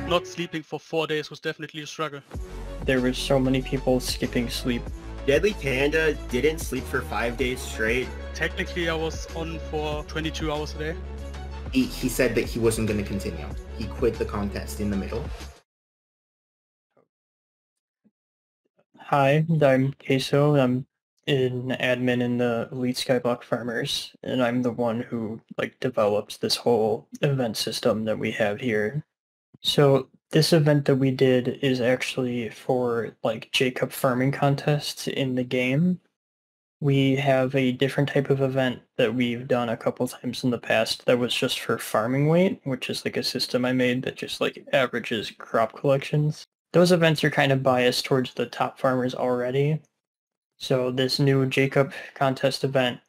Not sleeping for 4 days was definitely a struggle. There were so many people skipping sleep. Deadly Panda didn't sleep for 5 days straight. Technically, I was on for 22 hours a day. He said that he wasn't going to continue. He quit the contest in the middle. Hi, I'm Queso. I'm an admin in the Elite Skyblock Farmers, and I'm the one who developed this whole event system that we have here. So this event that we did is actually for Jacob farming contests in the game. We have a different type of event that we've done a couple times in the past that was just for farming weight, which is a system I made that just averages crop collections. Those events are kind of biased towards the top farmers already. So this new Jacob contest event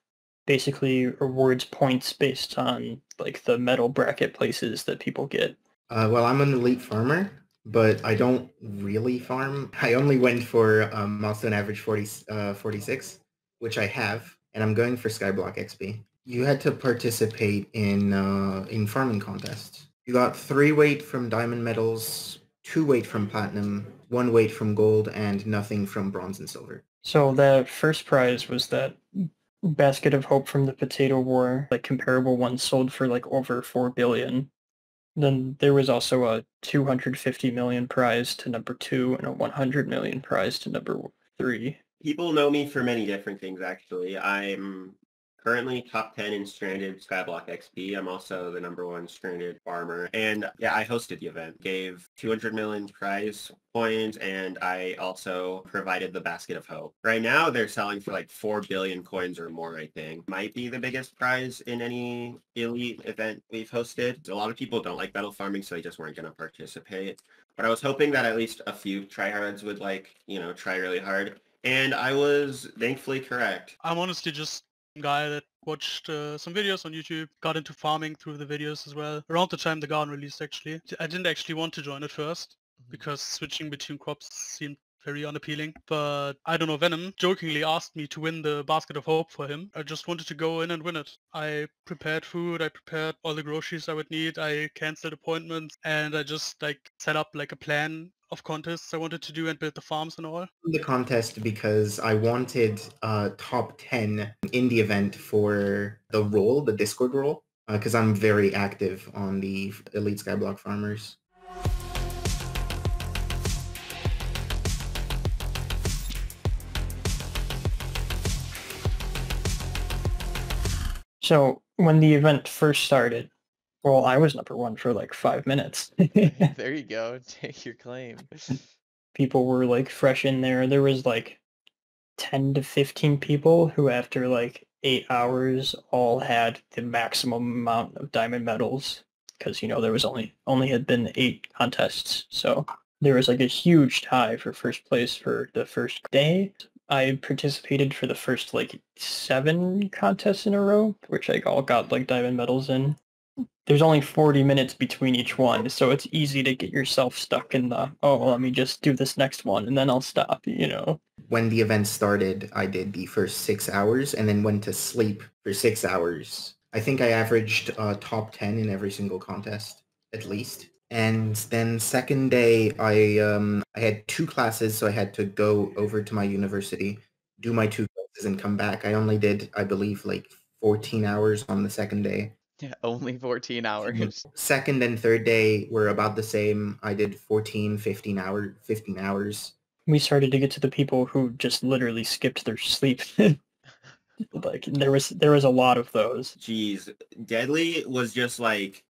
basically rewards points based on the medal bracket places that people get. Well, I'm an elite farmer, but I don't really farm. I only went for milestone average 46, which I have, and I'm going for Skyblock XP. You had to participate in farming contests. You got 3 weight from diamond medals, 2 weight from platinum, 1 weight from gold, and nothing from bronze and silver. So the first prize was that basket of hope from the Potato War. Comparable ones sold for over 4 billion. Then there was also a 250 million prize to number 2 and a 100 million prize to number 3. People know me for many different things, actually. I'm currently top 10 in Stranded Skyblock XP. I'm also the #1 Stranded farmer. And yeah, I hosted the event, gave 200 million prize points, and I also provided the Basket of Hope. Right now, they're selling for 4 billion coins or more, I think. Might be the biggest prize in any elite event we've hosted. A lot of people don't like battle farming, so they just weren't going to participate. But I was hoping that at least a few tryhards would try really hard. And I was thankfully correct. I'm honestly just a guy that watched some videos on YouTube, got into farming through the videos as well. Around the time the garden released, actually. I didn't actually want to join it first, because switching between crops seemed very unappealing. But I don't know, Venom jokingly asked me to win the Basket of Hope for him. I just wanted to go in and win it. I prepared food, I prepared all the groceries I would need, I canceled appointments, and I just set up a plan of contests I wanted to do and build the farms and all. The contest because I wanted top 10 in the event for the role, the Discord role, because I'm very active on the Elite Skyblock Farmers. So when the event first started, well, I was #1 for 5 minutes. There you go. Take your claim. People were fresh in there. There was 10 to 15 people who after 8 hours all had the maximum amount of diamond medals, because there was only had been 8 contests. So there was a huge tie for first place for the first day. I participated for the first 7 contests in a row, which I all got diamond medals in. There's only 40 minutes between each one, so it's easy to get yourself stuck in the, let me just do this next one and then I'll stop, When the event started, I did the first 6 hours and then went to sleep for 6 hours. I think I averaged top 10 in every single contest, at least. And then second day, I had 2 classes, so I had to go over to my university, do my 2 classes and come back. I only did, I believe, 14 hours on the second day. Yeah, only 14 hours. Second and third day were about the same. I did 15 hours. We started to get to the people who just literally skipped their sleep. There was a lot of those. Jeez, Deadly was just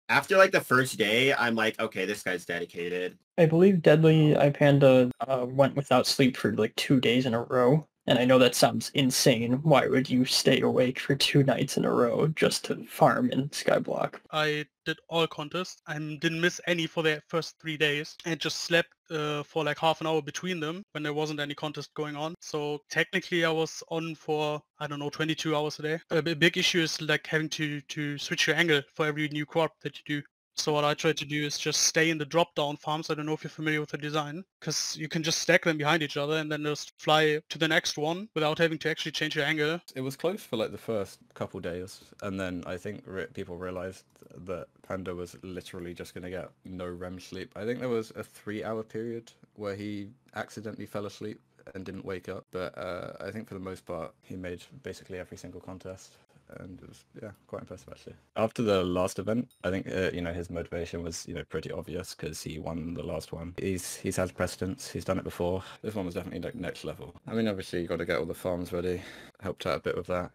after the first day, I'm okay, this guy's dedicated. I believe Deadly iPanda went without sleep for 2 days in a row. And I know that sounds insane. Why would you stay awake for 2 nights in a row just to farm in Skyblock? I did all contests and didn't miss any for the first 3 days, and just slept for half an hour between them when there wasn't any contest going on. So technically I was on for, I don't know, 22 hours a day. A big issue is having to switch your angle for every new crop that you do. So what I try to do is just stay in the drop-down farms. I don't know if you're familiar with the design, because you can just stack them behind each other and then just fly to the next one without having to actually change your angle. It was close for like the first couple days, and then I think people realized that Panda was literally just going to get no REM sleep. I think there was a 3-hour period where he accidentally fell asleep and didn't wake up, but I think for the most part he made basically every single contest. And it was, yeah, quite impressive actually. After the last event, I think, his motivation was, pretty obvious because he won the last one. He's had precedence. He's done it before. This one was definitely like next level. I mean, obviously you got to get all the farms ready. Helped out a bit with that.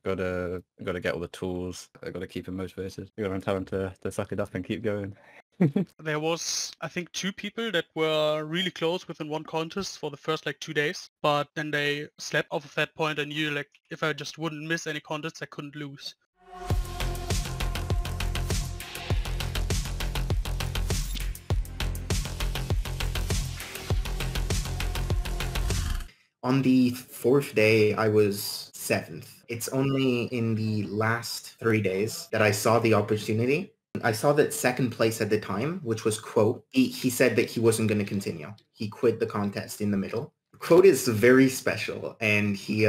Got to get all the tools. I got to keep him motivated. You got to tell him to suck it up and keep going. There was, I think, 2 people that were really close within one contest for the first 2 days, but then they slept off of that point and knew if I just wouldn't miss any contests, I couldn't lose. On the 4th day, I was 7th. It's only in the last 3 days that I saw the opportunity. I saw that 2nd place at the time, which was Quote. He said that he wasn't going to continue. He quit the contest in the middle. Quote is very special, and he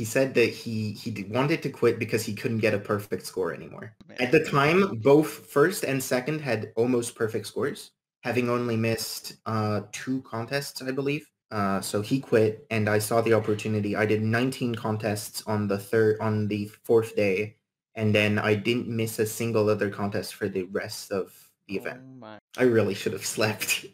said that he wanted to quit because he couldn't get a perfect score anymore. At the time, both 1st and 2nd had almost perfect scores, having only missed 2 contests, I believe. So he quit, and I saw the opportunity. I did 19 contests on the 4th day, and then I didn't miss a single other contest for the rest of the event. I really should have slept.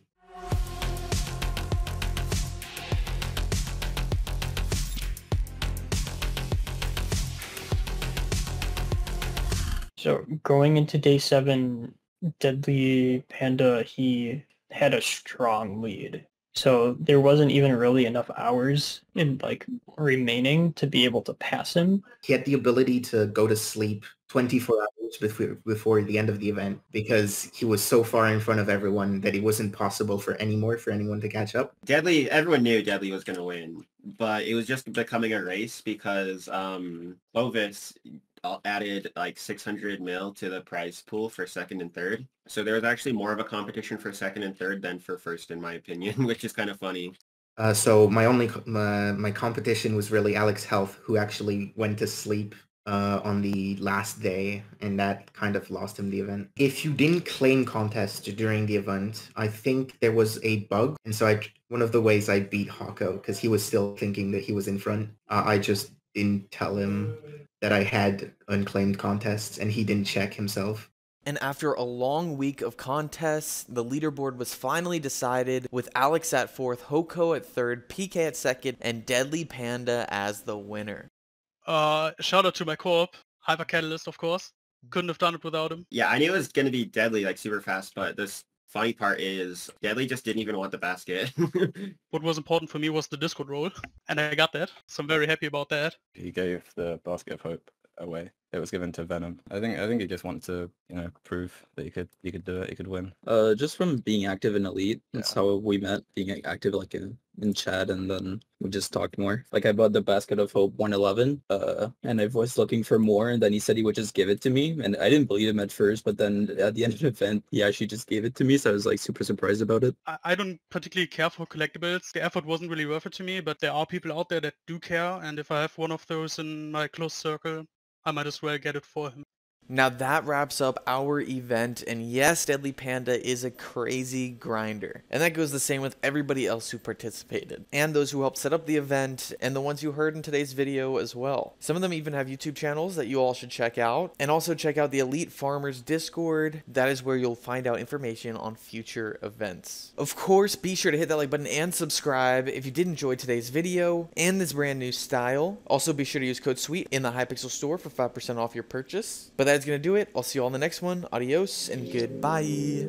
So going into day 7, Deadly Panda, he had a strong lead. So there wasn't even really enough hours in remaining to be able to pass him. He had the ability to go to sleep 24 hours before the end of the event because he was so far in front of everyone that it wasn't possible for anyone to catch up. Everyone knew Deadly was going to win, but it was just becoming a race because Clovis added 600 mil to the prize pool for 2nd and 3rd. So there was actually more of a competition for 2nd and 3rd than for 1st, in my opinion, which is kind of funny. So my competition was really Alex Health, who actually went to sleep on the last day, and that kind of lost him the event. If you didn't claim contest during the event, I think there was a bug, and so one of the ways I beat Hako, because he was still thinking that he was in front, I just didn't tell him that I had unclaimed contests, and he didn't check himself. And after a long week of contests, the leaderboard was finally decided with Alex at 4th, Hoko at 3rd, PK at 2nd, and Deadly Panda as the winner. Shout out to my co-op, Hyper Catalyst, of course. Couldn't have done it without him. Yeah, I knew it was going to be Deadly, super fast, but this funny part is Deadly just didn't even want the basket. What was important for me was the Discord role, and I got that, so I'm very happy about that. He gave the Basket of Hope away. It was given to Venom. I think he just wanted to, prove that he could do it, he could win. Just from being active in Elite, that's how we met, being active in chat, and then we just talked more. I bought the Basket of Hope 111, and I was looking for more, and then he said he would just give it to me, and I didn't believe him at first, but then at the end of the event, he actually just gave it to me, so I was super surprised about it. I don't particularly care for collectibles. The effort wasn't really worth it to me, but there are people out there that do care, and if I have one of those in my close circle, I might as well get it for him. Now that wraps up our event, and yes, Deadly Panda is a crazy grinder. And that goes the same with everybody else who participated, and those who helped set up the event, and the ones you heard in today's video as well. Some of them even have YouTube channels that you all should check out, and also check out the Elite Farmers Discord. That is where you'll find out information on future events. Of course, be sure to hit that like button and subscribe if you did enjoy today's video and this brand new style. Also, be sure to use code SWEET in the Hypixel store for 5% off your purchase. But that's gonna do it. I'll see you all in the next one. Adios and goodbye.